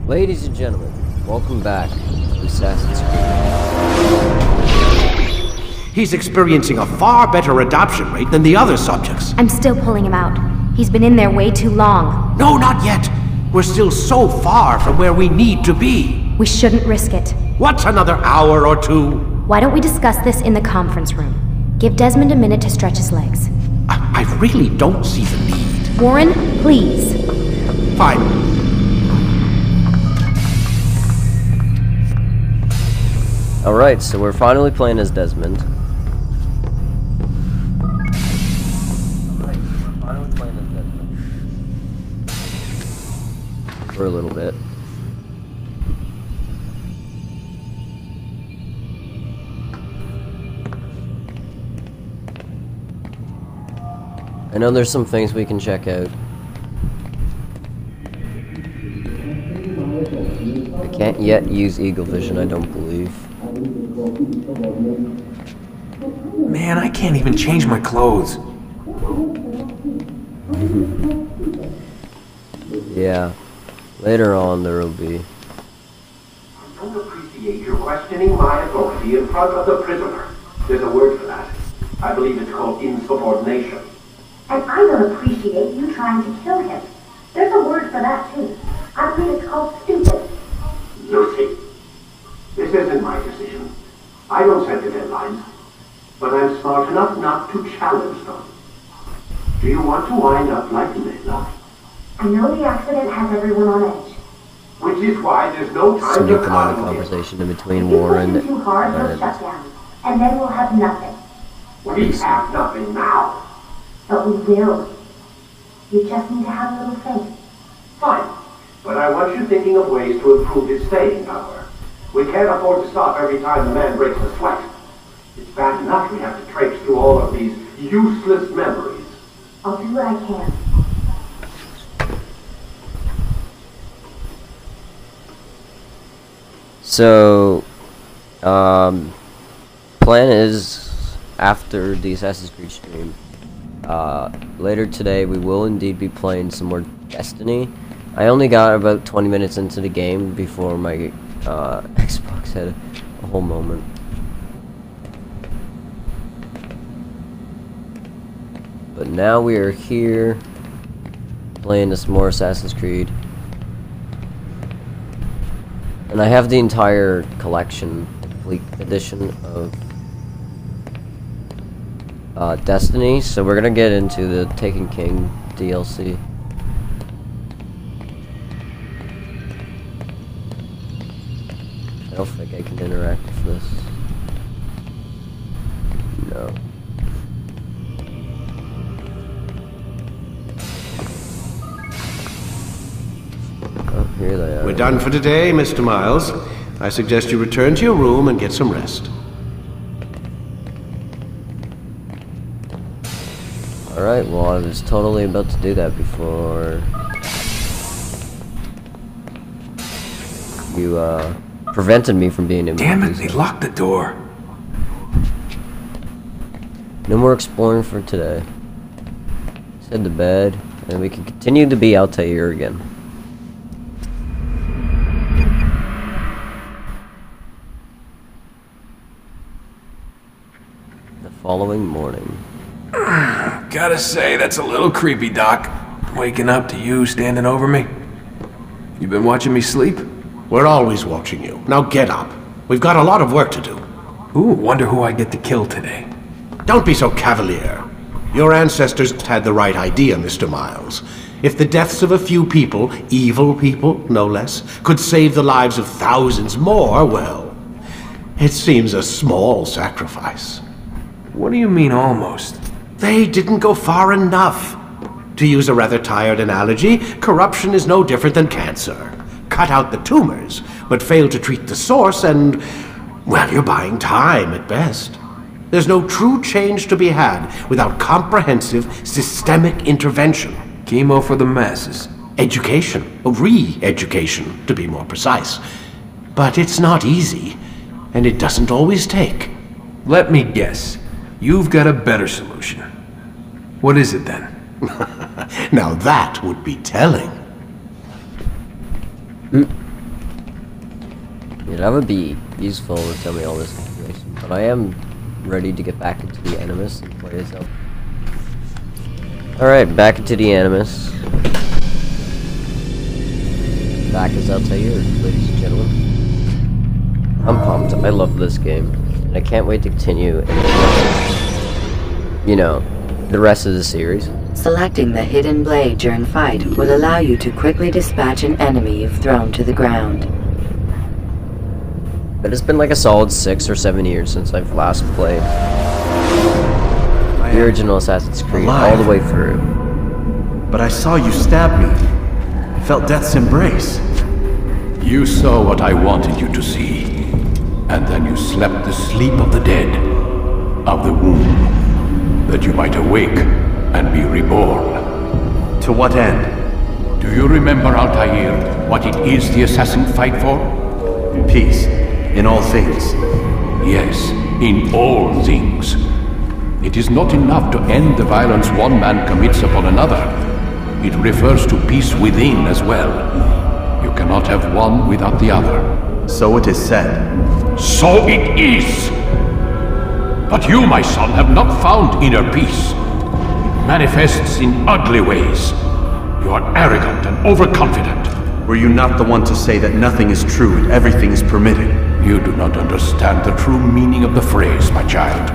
Ladies and gentlemen, welcome back to Assassin's Creed. He's experiencing a far better adoption rate than the other subjects. I'm still pulling him out. He's been in there way too long. No, not yet. We're still so far from where we need to be. We shouldn't risk it. What's another hour or two? Why don't we discuss this in the conference room? Give Desmond a minute to stretch his legs. I really don't see the need. Warren, please. Fine. Alright, so we're finally playing as Desmond. For a little bit. I know there's some things we can check out. I can't yet use Eagle Vision, I don't believe. Man, I can't even change my clothes. Yeah. Later on there will be. I don't appreciate your questioning my authority in front of the prisoner. There's a word for that. I believe it's called insubordination. And I don't appreciate you trying to kill him. There's a word for that, too. I believe it's called stupid. Lucy, this isn't my decision. I don't set the deadlines. But I'm smart enough not to challenge them. Do you want to wind up like Lila? I know the accident has everyone on edge. Which is why there's no time to Snooping on a contemplate. conversation in between If you Warren push him too hard, he'll and shut down. And then we'll have nothing. We have nothing now. But we will. You just need to have a little faith. Fine. But I want you thinking of ways to improve his staying power. We can't afford to stop every time the man breaks a sweat. It's bad enough we have to traipse through all of these useless memories. I'll do what I can. So, plan is, after the Assassin's Creed stream, later today we will indeed be playing some more Destiny. I only got about 20 minutes into the game before my Xbox had a whole moment. But now we are here, playing this more Assassin's Creed. And I have the entire collection, complete edition of Destiny, so we're gonna get into the Taken King DLC. I don't think I can interact with this. No. Oh, here they are. We're done for today, Mr. Miles. I suggest you return to your room and get some rest. Alright, well, I was totally about to do that before you, prevented me from being able to Damn do it, they so. locked the door. No more exploring for today. Let's head to bed, and we can continue to be Altair again. The following morning. Gotta say, that's a little creepy, Doc. Waking up to you standing over me. You been watching me sleep? We're always watching you. Now get up. We've got a lot of work to do. Ooh, wonder who I get to kill today. Don't be so cavalier. Your ancestors had the right idea, Mr. Miles. If the deaths of a few people, evil people, no less, could save the lives of thousands more, well, it seems a small sacrifice. What do you mean, almost? They didn't go far enough. To use a rather tired analogy, corruption is no different than cancer. Cut out the tumors, but fail to treat the source and, well, you're buying time at best. There's no true change to be had without comprehensive, systemic intervention. Chemo for the masses. Education, re-education, to be more precise. But it's not easy, and it doesn't always take. Let me guess. You've got a better solution. What is it then? Now that would be telling. Yeah, that would be useful to tell me all this information, but I am ready to get back into the Animus and play as Altair. Alright, back into the Animus. Back as Altair, ladies and gentlemen. I'm pumped. I love this game. And I can't wait to continue and, you know, the rest of the series. Selecting the hidden blade during fight will allow you to quickly dispatch an enemy you've thrown to the ground. But it's been like a solid 6 or 7 years since I've last played the original Assassin's Creed all the way through. But I saw you stab me. I felt death's embrace. You saw what I wanted you to see. And then you slept the sleep of the dead, of the womb, that you might awake and be reborn. To what end? Do you remember, Altair, what it is the assassin fight for? Peace. In all things. Yes, in all things. It is not enough to end the violence one man commits upon another. It refers to peace within as well. You cannot have one without the other. So it is said. So it is! But you, my son, have not found inner peace. It manifests in ugly ways. You are arrogant and overconfident. Were you not the one to say that nothing is true and everything is permitted? You do not understand the true meaning of the phrase, my child.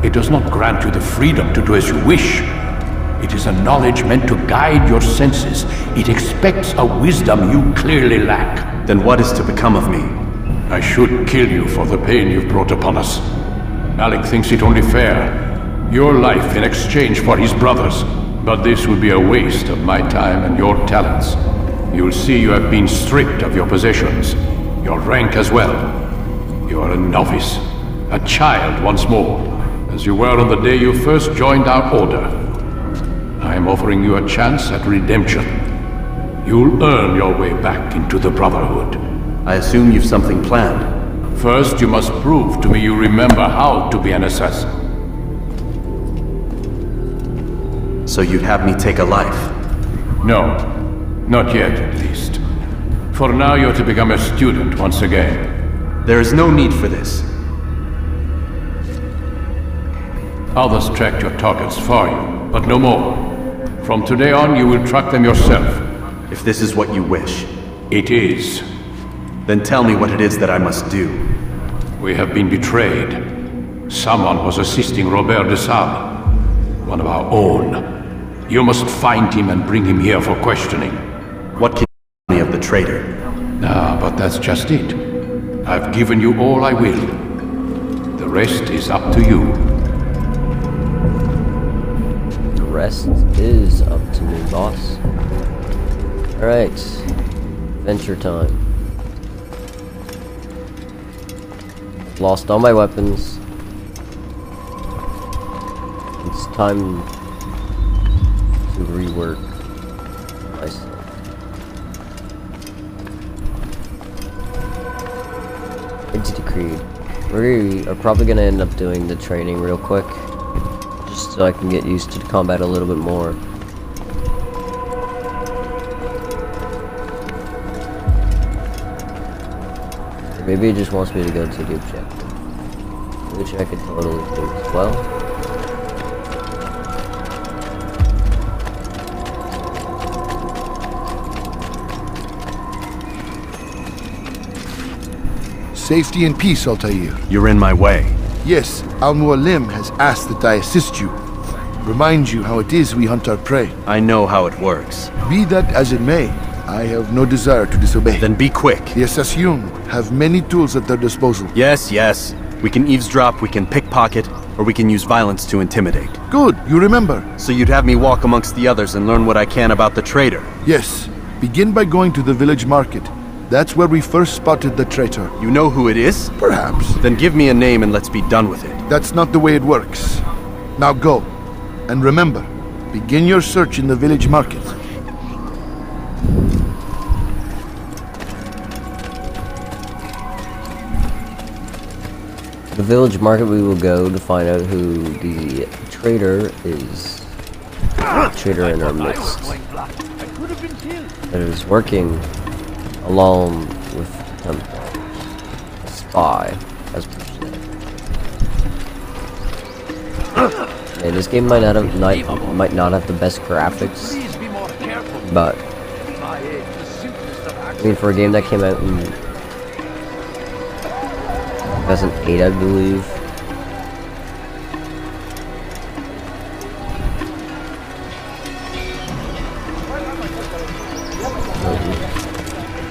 It does not grant you the freedom to do as you wish. It is a knowledge meant to guide your senses. It expects a wisdom you clearly lack. Then what is to become of me? I should kill you for the pain you've brought upon us. Malik thinks it only fair. Your life in exchange for his brother's. But this would be a waste of my time and your talents. You'll see you have been stripped of your possessions. Your rank as well. You are a novice. A child once more. As you were on the day you first joined our order. I am offering you a chance at redemption. You'll earn your way back into the Brotherhood. I assume you've something planned. First, you must prove to me you remember how to be an assassin. So you'd have me take a life? No. Not yet, at least. For now, you're to become a student once again. There is no need for this. Others tracked your targets for you, but no more. From today on, you will track them yourself. If this is what you wish. It is. Then tell me what it is that I must do. We have been betrayed. Someone was assisting Robert de Sable, one of our own. You must find him and bring him here for questioning. What can you tell me of the traitor? Ah, but that's just it. I've given you all I will. The rest is up to you. The rest is up to me, boss. Alright. Adventure time. Lost all my weapons. It's time to rework myself. Into Creed. We are probably gonna end up doing the training real quick, just so I can get used to the combat a little bit more. Or maybe it just wants me to go to the objective, which I could totally do as well. Safety and peace, Altair. You're in my way. Yes, Al-Mualim has asked that I assist you. Remind you how it is we hunt our prey. I know how it works. Be that as it may, I have no desire to disobey. Then be quick. The Assassin have many tools at their disposal. Yes, yes. We can eavesdrop, we can pickpocket, or we can use violence to intimidate. Good, you remember. So you'd have me walk amongst the others and learn what I can about the traitor? Yes. Begin by going to the village market. That's where we first spotted the traitor. You know who it is? Perhaps. Then give me a name and let's be done with it. That's not the way it works. Now go. And remember, begin your search in the village market. The village market we will go to find out who the traitor is. The traitor in our midst. That is working along with the Templars. buy, as per se. Yeah, this game might not have the best graphics, but I mean, for a game that came out in 2008, I believe.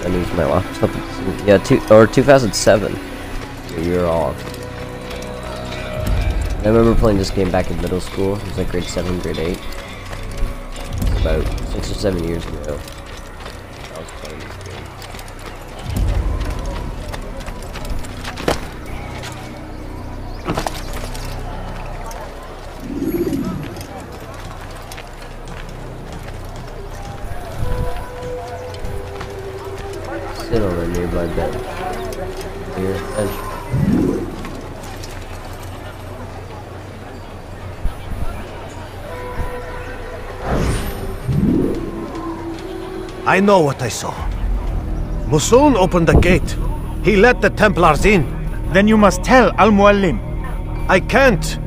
I need my laptop. Yeah, 2007. A year off. I remember playing this game back in middle school. It was like grade 7, grade 8. About 6 or 7 years ago. I was playing this game. Sit on a nearby bench. Here, bench. I know what I saw. Musun opened the gate. He let the Templars in. Then you must tell Al-Muallim. I can't.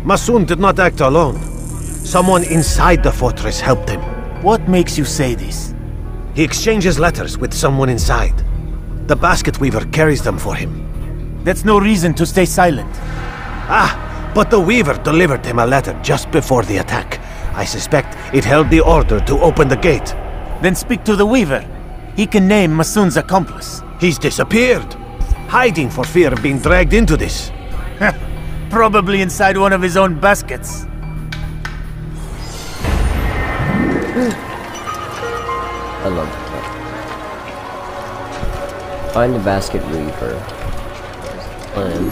Musun did not act alone. Someone inside the fortress helped him. What makes you say this? He exchanges letters with someone inside. The basket weaver carries them for him. That's no reason to stay silent. Ah, but the weaver delivered him a letter just before the attack. I suspect it held the order to open the gate. Then speak to the weaver. He can name Masun's accomplice. He's disappeared. Hiding for fear of being dragged into this. Probably inside one of his own baskets. I love that. Find the basket weaver. Plan.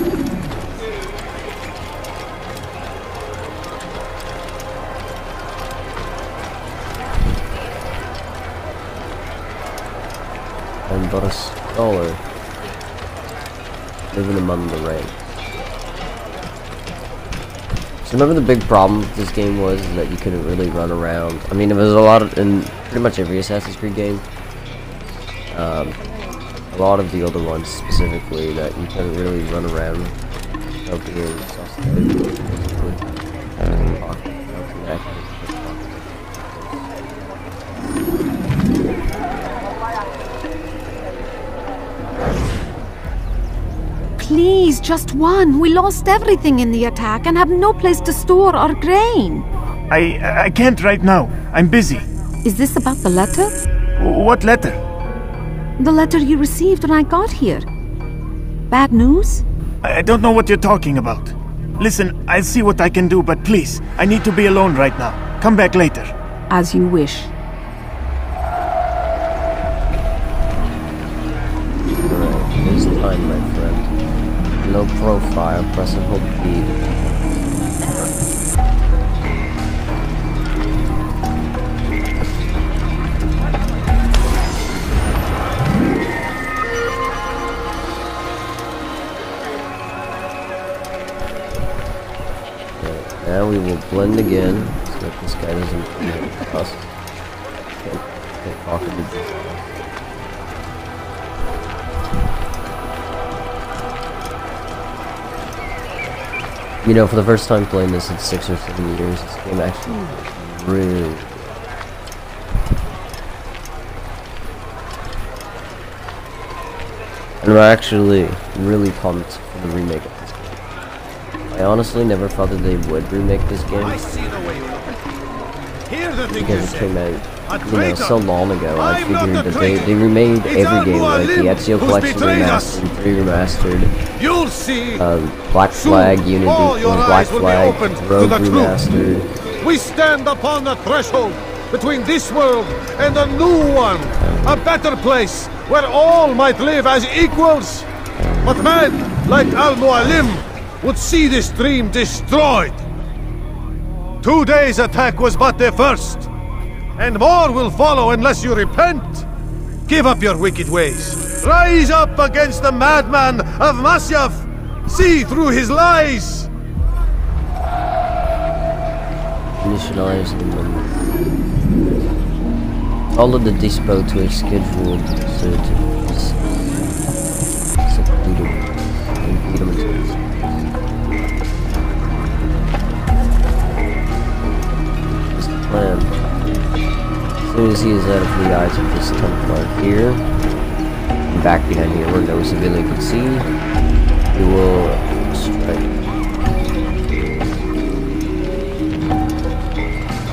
I'm but a scholar, living among the ranks. So remember the big problem with this game was that you couldn't really run around. I mean, it was a lot of, in pretty much every Assassin's Creed game. A lot of the older ones specifically, that you couldn't really run around without being suspect. Please, just one. We lost everything in the attack and have no place to store our grain. I can't right now. I'm busy. Is this about the letter? What letter? The letter you received when I got here. Bad news? I don't know what you're talking about. Listen, I'll see what I can do, but please, I need to be alone right now. Come back later. As you wish. Alright, here's the time, my friend. Low profile, press and hold B. Now we will blend again, so that this guy doesn't hit us. Can't possibly do that. You know, for the first time playing this in 6 or 7 years, this game actually really... And I'm actually really pumped for the remake of this game. I honestly never thought that they would remake this game. Because it came out, you know, so long ago. I figured that they remade every game, like the Ezio Collection Remastered, 3 Remastered, Black Flag, Unity, Black Flag, Rogue Remastered. We stand upon the threshold between this world and a new one, a better place where all might live as equals. But men like Al-Muallim would see this dream destroyed. Today's attack was but the first, and more will follow unless you repent. Give up your wicked ways. Rise up against the madman of Masyaf. See through his lies. Initialize the number. Follow the dispo to a scheduled search. and beat him until he's this plan. As soon as he is out of the eyes of this Templar here, and back behind here where no civilian can see, he will strike.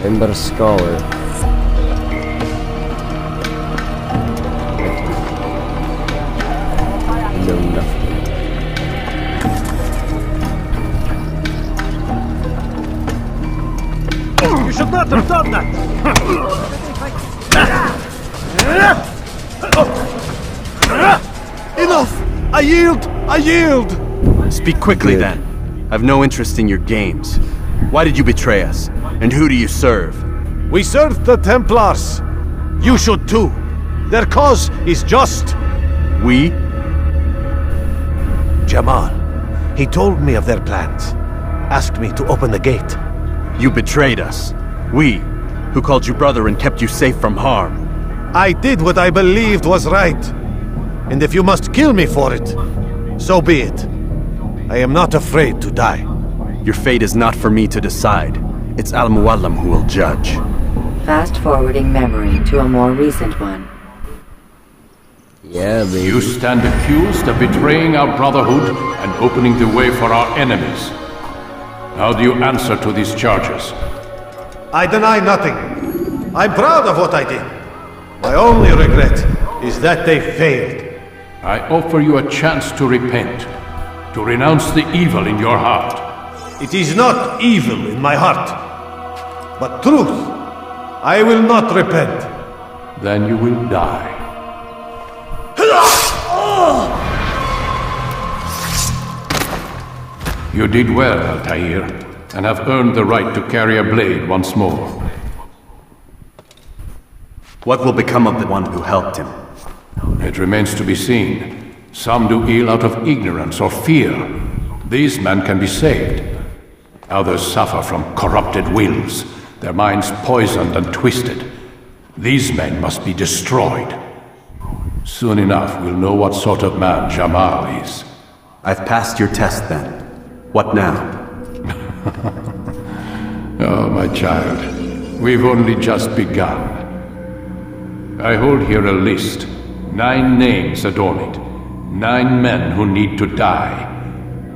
I'm but a scholar. I know nothing. You should not have done that! Enough! I yield! I yield! Speak quickly then. I've no interest in your games. Why did you betray us? And who do you serve? We serve the Templars. You should too. Their cause is just. We? Jamal. He told me of their plans. Asked me to open the gate. You betrayed us. We, who called you brother and kept you safe from harm. I did what I believed was right. And if you must kill me for it, so be it. I am not afraid to die. Your fate is not for me to decide. It's Al-Muallim who will judge. Fast-forwarding memory to a more recent one. Yeah, baby. You stand accused of betraying our brotherhood and opening the way for our enemies. How do you answer to these charges? I deny nothing. I'm proud of what I did. My only regret is that they failed. I offer you a chance to repent, to renounce the evil in your heart. It is not evil in my heart, but truth. I will not repent. Then you will die. You did well, Altair, and have earned the right to carry a blade once more. What will become of the one who helped him? It remains to be seen. Some do ill out of ignorance or fear. These men can be saved. Others suffer from corrupted wills, their minds poisoned and twisted. These men must be destroyed. Soon enough, we'll know what sort of man Jamal is. I've passed your test then. What now? Oh, my child. We've only just begun. I hold here a list. 9 names adorn it. 9 men who need to die.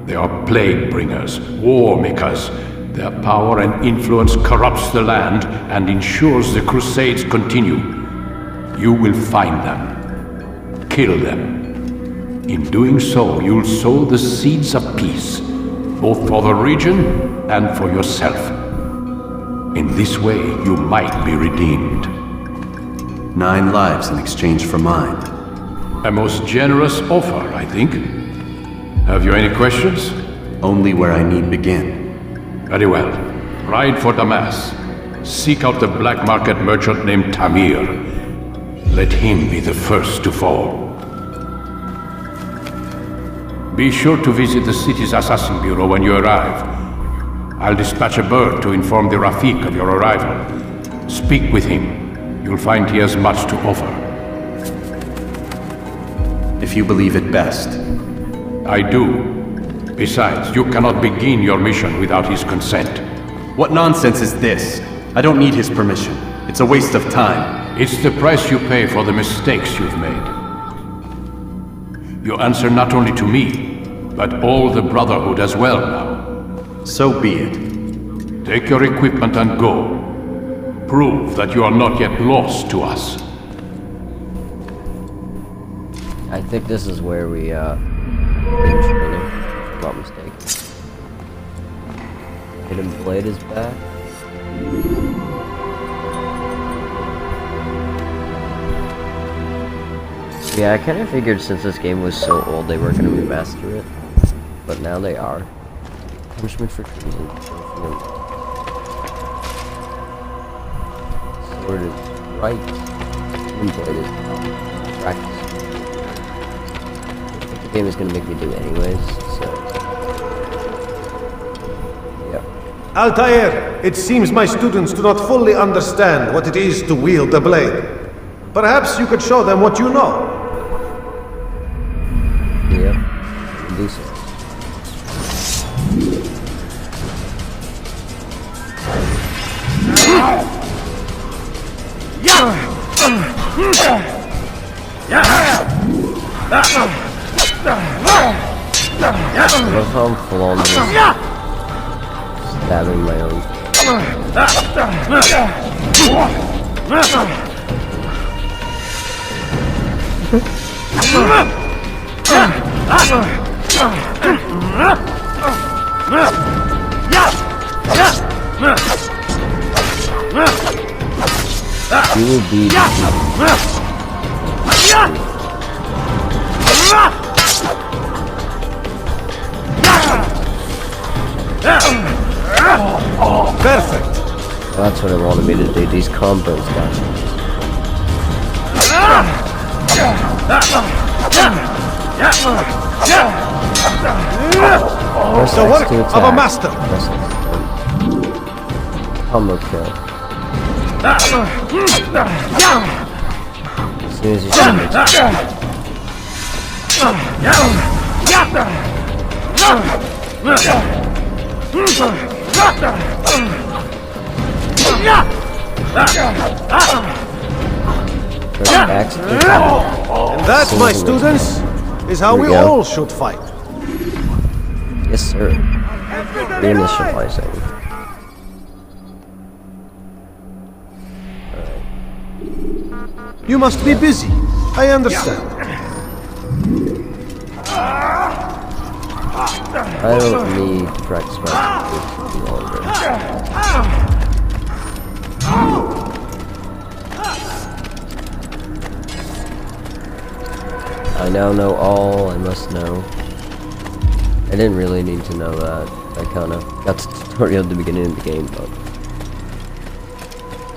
They are plague bringers, war makers. Their power and influence corrupts the land and ensures the crusades continue. You will find them. Kill them. In doing so, you'll sow the seeds of peace, both for the region and for yourself. In this way, you might be redeemed. 9 lives in exchange for mine. A most generous offer, I think. Have you any questions? Only where I need begin. Very well. Ride for Damas. Seek out the black market merchant named Tamir. Let him be the first to fall. Be sure to visit the city's assassin bureau when you arrive. I'll dispatch a bird to inform the Rafiq of your arrival. Speak with him. You'll find he has much to offer. If you believe it best. I do. Besides, you cannot begin your mission without his consent. What nonsense is this? I don't need his permission. It's a waste of time. It's the price you pay for the mistakes you've made. You answer not only to me, but all the Brotherhood as well now. So be it. Take your equipment and go. Prove that you are not yet lost to us. I think this is where we, intro, if I'm not mistaken. Hidden Blade is back. Yeah, I kind of figured since this game was so old they weren't going to remaster it. But now they are. Punishment for treason. Sword is right. Hidden Blade is out. Practice. The game is going to make me do anyways, so... yeah. Altair, it seems my students do not fully understand what it is to wield the blade. Perhaps you could show them what you know. Yeah, do so. love how I'm full on this. Stabbing my own. You will be Perfect. That's what I wanted me to do, these combos, guys. The work of a master. Combo kill. As soon as you see And that, my students, is how we all should fight. Yes, sir. Reinitializing. You must be busy. I understand. I don't need to practice my technique longer. I now know all I must know. I didn't really need to know that. I kinda got the tutorial at the beginning of the game, but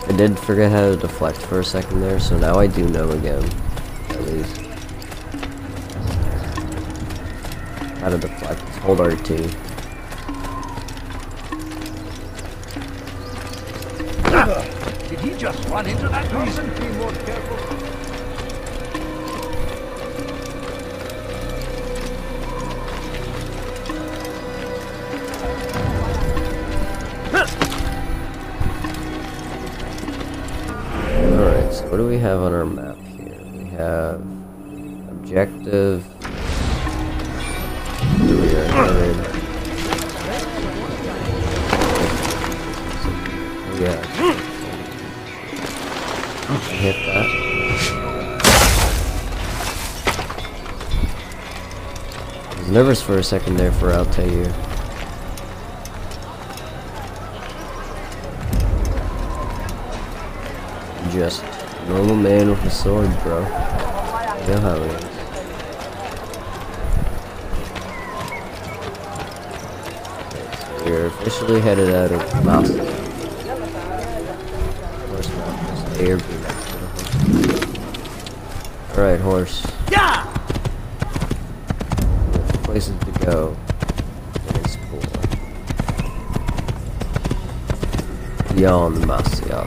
I did forget how to deflect for a second there, so now I do know again, at least. How to deflect. Hold R2. Did he just run into that person? Be more careful. Alright, so what do we have on our map here? We have objective. Here we are headed. Yeah. Hit that. I was nervous for a second there for Altair. Just a normal man with a sword, bro. You know how it is. We're officially headed out of Mouse. Horse Mouse. Air beam. Alright, horse. Places to go. And explore. Beyond the Mouse, yeah.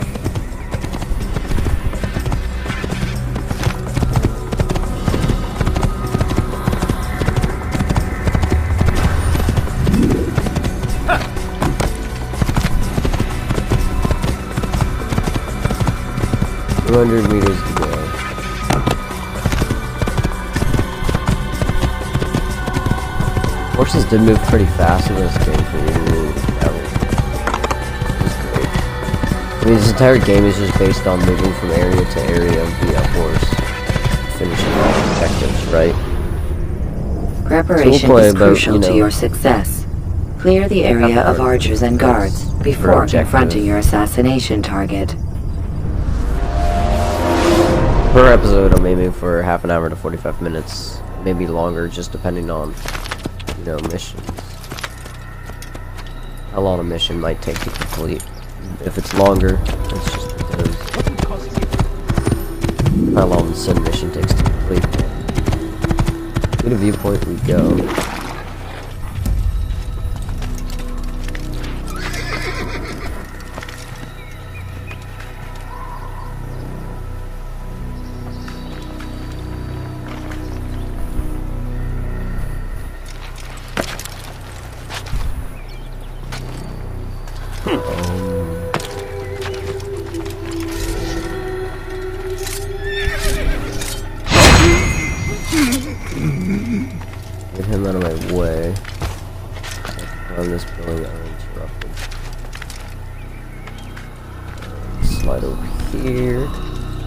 200 meters to go. Horses did move pretty fast in this game for me. That was great. I mean, this entire game is just based on moving from area to area via horse, finishing all objectives, right? Preparation is crucial to your success. Clear the area of archers and guards before confronting your assassination target. Per episode, I'm aiming for half an hour to 45 minutes, maybe longer, just depending on, you know, missions. How long a mission might take to complete. If it's longer, it's just because how long the sim mission takes to complete. To the viewpoint we go. way. On this building uninterrupted. Slide over here.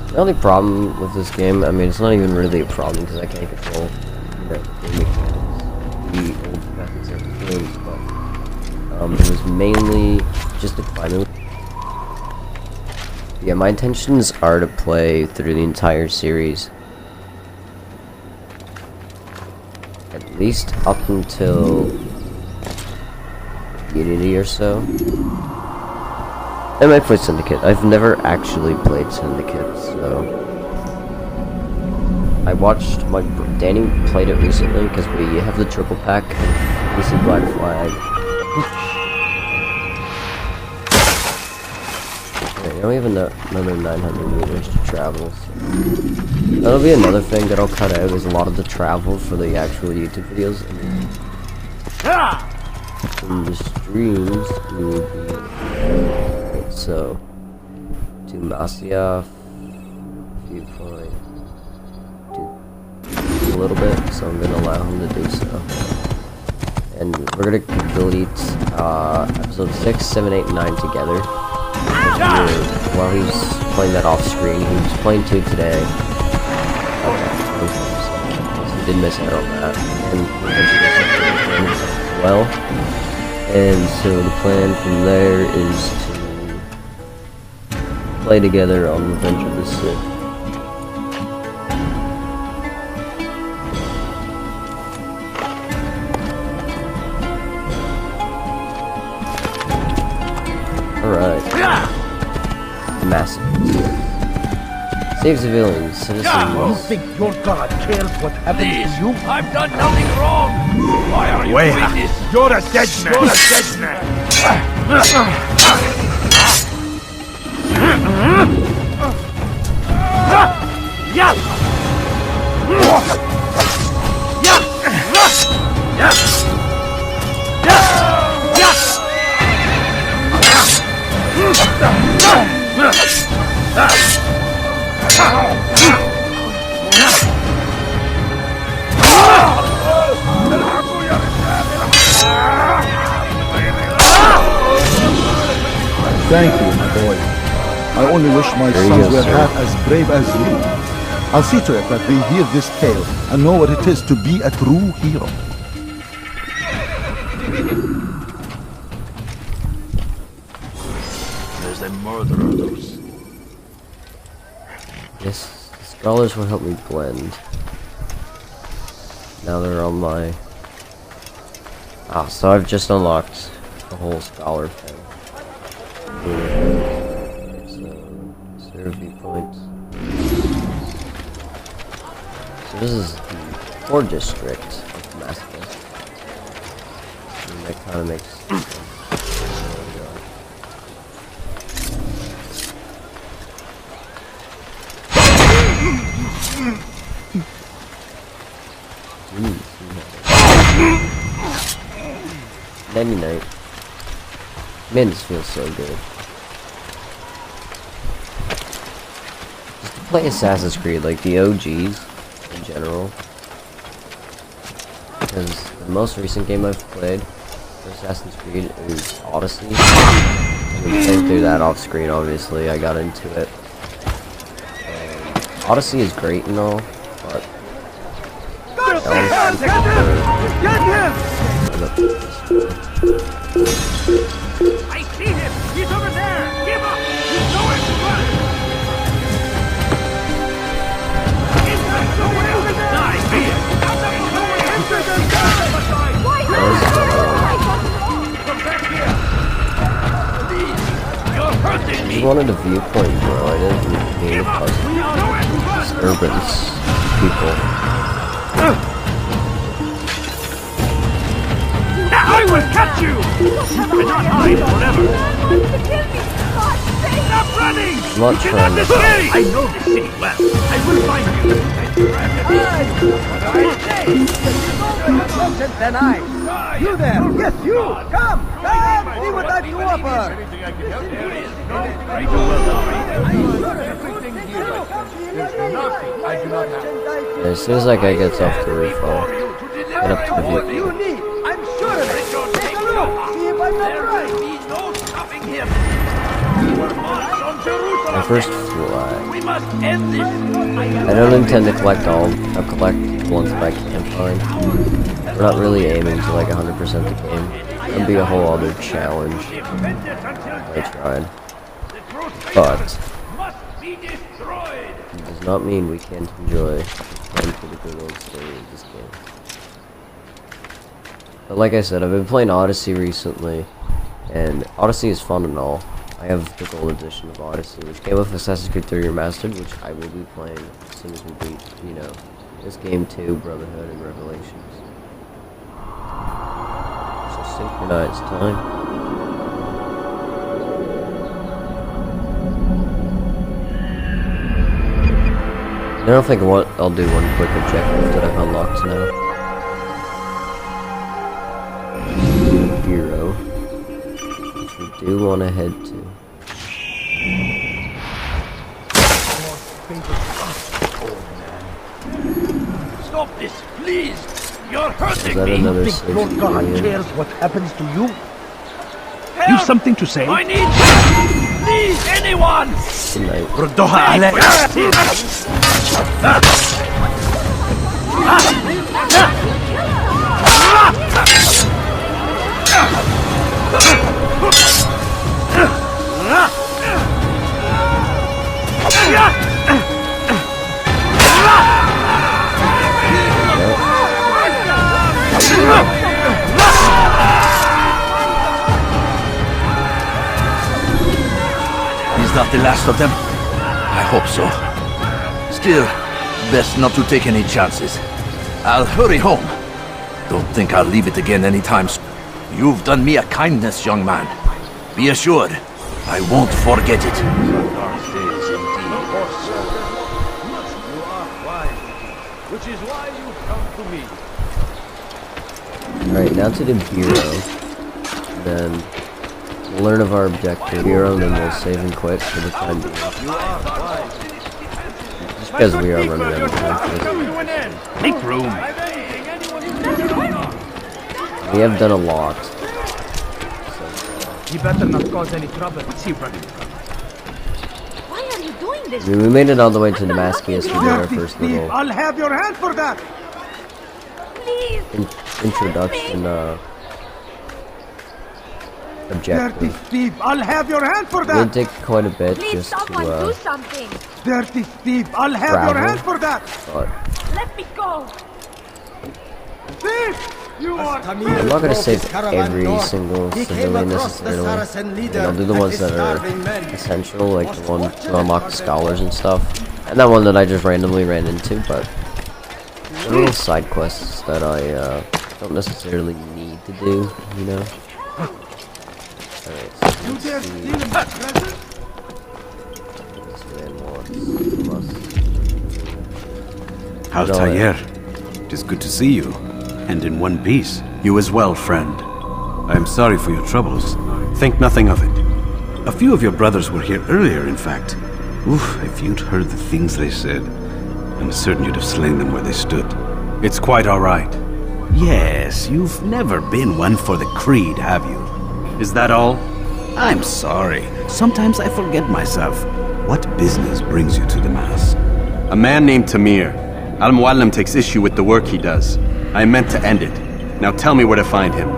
The only problem with this game, I mean, it's not even really a problem because I can't control the old methods of the games, but it was mainly just the climbing. Yeah, my intentions are to play through the entire series. At least up until Unity or so. I might play Syndicate. I've never actually played Syndicate, so I watched Danny played it recently because we have the triple pack. We see Black Flag. Okay, now we have another 900 meters to travel. So that'll be another thing that I'll cut out is a lot of the travel for the actual YouTube videos. In the streams, we will be so to Masyaf viewpoint do a little bit, so I'm gonna allow him to do so. And we're gonna delete episode 6, 7, 8, and 9 together. While he's playing that off screen, he was playing 2 today. Okay, so he did miss out on that. And as well. And so the plan from there is to play together on Revenge of the Sith. Alright. Massive. Save civilians, citizens. You think your God cares what happens to you? I've done nothing wrong! Why are you doing this? You're a dead man! You're a dead man! Thank you, my boy. I only wish my sons were half as brave as you. I'll see to it that they hear this tale and know what it is to be a true hero. There's a murderer loose. Yes, the scholars will help me blend. Now they're on my... Ah, so I've just unlocked the whole scholar thing. So, zero viewpoints. So this is the core district of Damascus. And that kind of makes sense. Nighty night. Man, this feels so good. Just to play Assassin's Creed, like the OGs in general. Because the most recent game I've played for Assassin's Creed is Odyssey. And we played through that off screen, obviously. I got into it. Odyssey is great and all, but Get him! I see him! He's over there! Give up! He's nowhere to run! He's not nowhere to die! Here! Come back here! You're hurting me! I wanted a viewpoint, bro. I didn't mean to cause disturbance people. I will catch you! You cannot hide forever! Stop running! I'm not trying to escape! I know this city well. I will find you. Than I. You there! Yes, you! Come! Come! See what I've to offer! As soon as that guy gets off the roof, I'll Get up to the What view. you need, I'm sure of it. Take a look, see if I'm not right. No stopping him. We're marched on Jerusalem. My first fly. We must end this. I don't intend to collect all. I'll collect the ones that I can find. We're not really aiming to like 100% the game. That'd be a whole other challenge. I tried. But it does not mean we can't enjoy playing for the good old story of this game. But like I said, I've been playing Odyssey recently, and Odyssey is fun and all. I have the gold edition of Odyssey, which came with Assassin's Creed 3 Remastered, which I will be playing as soon as we beat, you know, this game 2, Brotherhood and Revelations. So synchronize time. I don't think I'll do one quick objective that I've unlocked now. Hero, which we do want to head to. Stop this, please. You're hurting Is that me. another Think safe your God area? cares what happens to you? You've something to say? I need help. Please, anyone. Good night. Is that the last of them? I hope so. Still, best not to take any chances. I'll hurry home. Don't think I'll leave it again anytime soon. You've done me a kindness, young man. Be assured, I won't forget it. Which is why you come to me. Alright, now to the Bureau. Then we'll learn of our objective. Bureau, then we'll save and quit for the time being. Just because we are running out of time for this. Make room. We have done a lot. You better not cause any trouble. See, brother. Why are you doing this? I mean, we made it all the way to Damascus. We did our first little I'll have your hand for that. Please. introduction Dirty objective. thief, I'll have your hand for It that. did take quite a bit Please, just someone do to something. Dirty thief, I'll have your travel. hand for that. But Let me go. Thief, you are. I'm not going to save every single civilian necessarily. And I'll do the ones that are essential, like the one to unlock the scholars and stuff. And that one that I just randomly ran into, but the little side quests that I don't necessarily need to do, you know? Alright, so You let's dare see. steal my present? This man wants Altair, it is good to see you, and in one piece. You as well, friend. I am sorry for your troubles. Think nothing of it. A few of your brothers were here earlier, in fact. Oof, if you'd heard the things they said, I'm certain you'd have slain them where they stood. It's quite all right. Yes, you've never been one for the creed, have you? Is that all? I'm sorry. Sometimes I forget myself. What business brings you to the Mass? A man named Tamir. Al-Muallim takes issue with the work he does. I meant to end it. Now tell me where to find him.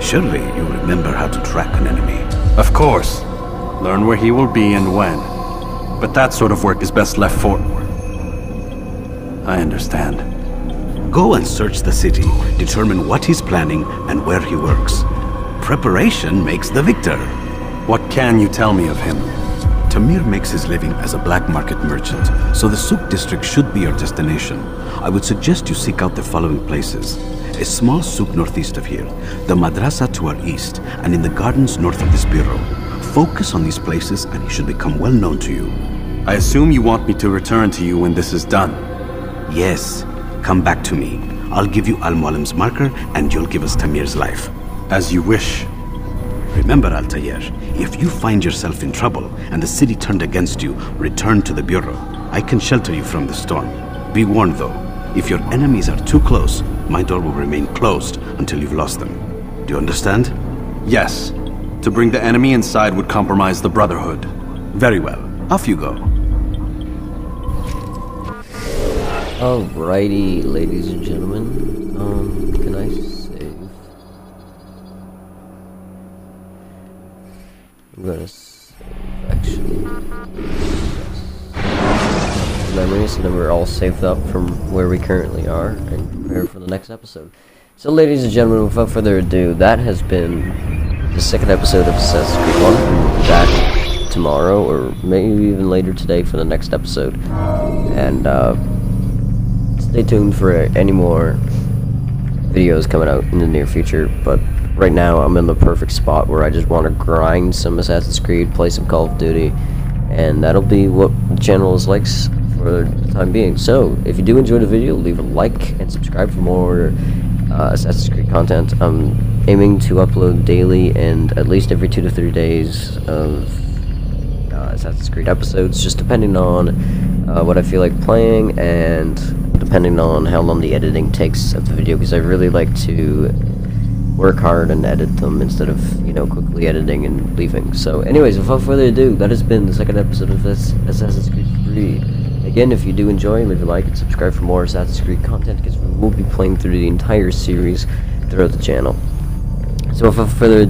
Surely you remember how to track an enemy. Of course. Learn where he will be and when. But that sort of work is best left for... I understand. Go and search the city, determine what he's planning and where he works. Preparation makes the victor. What can you tell me of him? Tamir makes his living as a black market merchant, so the Souk district should be your destination. I would suggest you seek out the following places. A small souk northeast of here, the madrasa to our east, and in the gardens north of this bureau. Focus on these places and he should become well known to you. I assume you want me to return to you when this is done. Yes, come back to me. I'll give you Al-Muallim's marker and you'll give us Tamir's life. As you wish. Remember, Altair, if you find yourself in trouble and the city turned against you, return to the bureau. I can shelter you from the storm. Be warned though, If your enemies are too close, my door will remain closed until you've lost them. Do you understand? Yes. To bring the enemy inside would compromise the Brotherhood. Very well. Off you go. Alrighty, ladies and gentlemen. Can I save? I'm gonna save, actually. Memories, and then we're all saved up from where we currently are and prepare for the next episode. So, ladies and gentlemen, without further ado, that has been the second episode of Assassin's Creed 1. We'll be back tomorrow, or maybe even later today for the next episode. And, stay tuned for any more videos coming out in the near future, but right now I'm in the perfect spot where I just want to grind some Assassin's Creed, play some Call of Duty, and that'll be what the channel is like for the time being. So, if you do enjoy the video, leave a like and subscribe for more Assassin's Creed content. I'm aiming to upload daily and at least every 2 to 3 days of Assassin's Creed episodes, just depending on what I feel like playing and depending on how long the editing takes of the video, because I really like to work hard and edit them instead of, you know, quickly editing and leaving. So anyways, without further ado, that has been the second episode of this Assassin's Creed 3. Again, if you do enjoy, leave a like and subscribe for more Assassin's Creed content, because we will be playing through the entire series throughout the channel. So without further ado,